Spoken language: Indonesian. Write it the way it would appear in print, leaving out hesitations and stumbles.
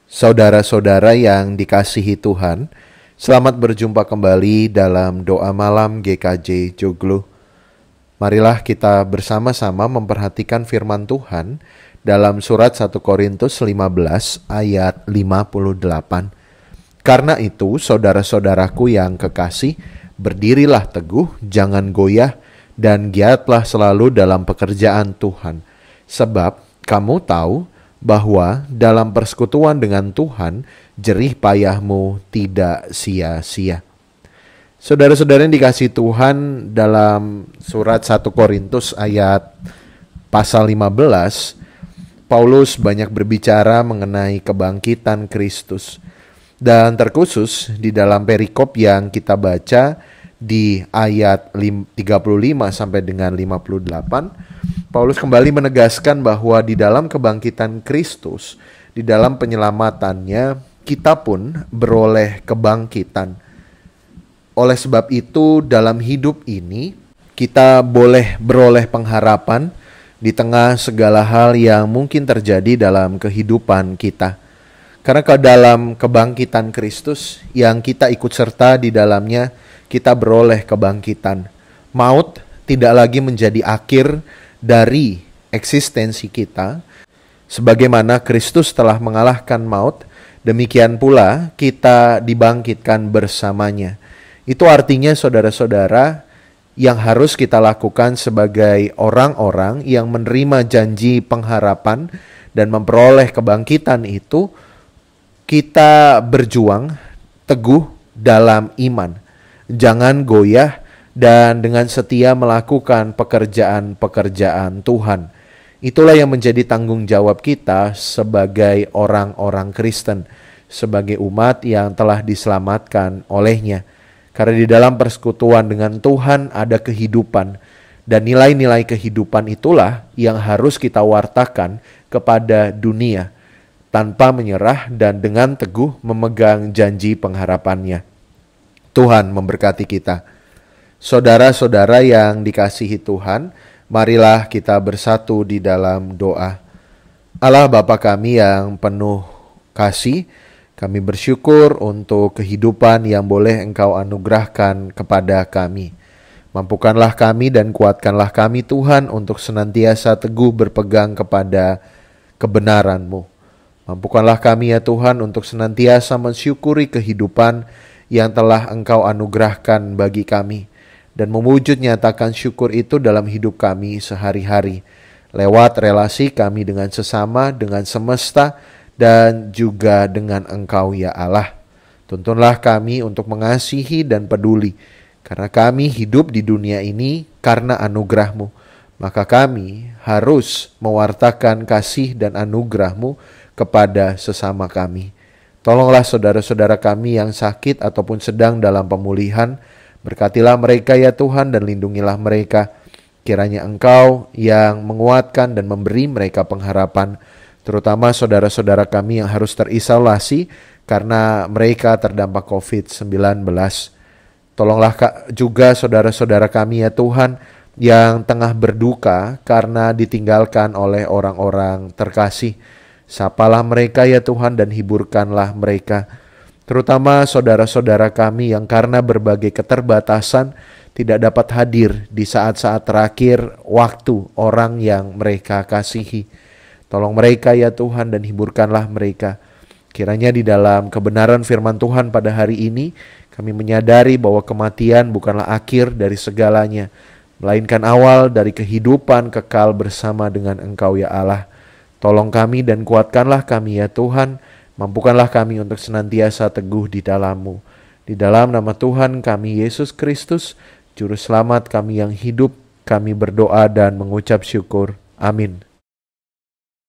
Saudara-saudara yang dikasihi Tuhan, selamat berjumpa kembali dalam doa malam GKJ Joglo. Marilah kita bersama-sama memperhatikan firman Tuhan dalam surat 1 Korintus 15 ayat 58. Karena itu, saudara-saudaraku yang kekasih, berdirilah teguh, jangan goyah, dan giatlah selalu dalam pekerjaan Tuhan. Sebab kamu tahu bahwa dalam persekutuan dengan Tuhan, jerih payahmu tidak sia-sia. Saudara-saudara yang dikasihi Tuhan, dalam surat 1 Korintus ayat pasal 15, Paulus banyak berbicara mengenai kebangkitan Kristus. Dan terkhusus di dalam perikop yang kita baca di ayat 35 sampai dengan 58, Paulus kembali menegaskan bahwa di dalam kebangkitan Kristus, di dalam penyelamatannya, kita pun beroleh kebangkitan. Oleh sebab itu, dalam hidup ini, kita boleh beroleh pengharapan di tengah segala hal yang mungkin terjadi dalam kehidupan kita. Karena ke dalam kebangkitan Kristus yang kita ikut serta di dalamnya, kita beroleh kebangkitan. Maut tidak lagi menjadi akhir dari eksistensi kita. Sebagaimana Kristus telah mengalahkan maut, demikian pula kita dibangkitkan bersamanya. Itu artinya saudara-saudara, yang harus kita lakukan sebagai orang-orang yang menerima janji pengharapan dan memperoleh kebangkitan itu, kita berjuang teguh dalam iman. Jangan goyah dan dengan setia melakukan pekerjaan-pekerjaan Tuhan. Itulah yang menjadi tanggung jawab kita sebagai orang-orang Kristen, sebagai umat yang telah diselamatkan olehnya. Karena di dalam persekutuan dengan Tuhan ada kehidupan, dan nilai-nilai kehidupan itulah yang harus kita wartakan kepada dunia, tanpa menyerah dan dengan teguh memegang janji pengharapannya. Tuhan memberkati kita. Saudara-saudara yang dikasihi Tuhan, marilah kita bersatu di dalam doa. Allah Bapa kami yang penuh kasih, kami bersyukur untuk kehidupan yang boleh Engkau anugerahkan kepada kami. Mampukanlah kami dan kuatkanlah kami Tuhan untuk senantiasa teguh berpegang kepada kebenaran-Mu. Mampukanlah kami ya Tuhan untuk senantiasa mensyukuri kehidupan yang telah Engkau anugerahkan bagi kami, dan mewujud nyatakan syukur itu dalam hidup kami sehari-hari, lewat relasi kami dengan sesama, dengan semesta, dan juga dengan Engkau ya Allah. Tuntunlah kami untuk mengasihi dan peduli, karena kami hidup di dunia ini karena anugerah-Mu. Maka kami harus mewartakan kasih dan anugerah-Mu kepada sesama kami. Tolonglah saudara-saudara kami yang sakit ataupun sedang dalam pemulihan. Berkatilah mereka ya Tuhan dan lindungilah mereka. Kiranya Engkau yang menguatkan dan memberi mereka pengharapan, terutama saudara-saudara kami yang harus terisolasi karena mereka terdampak COVID-19. Tolonglah juga saudara-saudara kami ya Tuhan yang tengah berduka karena ditinggalkan oleh orang-orang terkasih. Sapalah mereka ya Tuhan dan hiburkanlah mereka. Terutama saudara-saudara kami yang karena berbagai keterbatasan tidak dapat hadir di saat-saat terakhir waktu orang yang mereka kasihi. Tolong mereka ya Tuhan dan hiburkanlah mereka. Kiranya di dalam kebenaran firman Tuhan pada hari ini, kami menyadari bahwa kematian bukanlah akhir dari segalanya, melainkan awal dari kehidupan kekal bersama dengan Engkau ya Allah. Tolong kami dan kuatkanlah kami ya Tuhan. Mampukanlah kami untuk senantiasa teguh di dalam-Mu. Di dalam nama Tuhan kami Yesus Kristus, Juru Selamat kami yang hidup, kami berdoa dan mengucap syukur. Amin.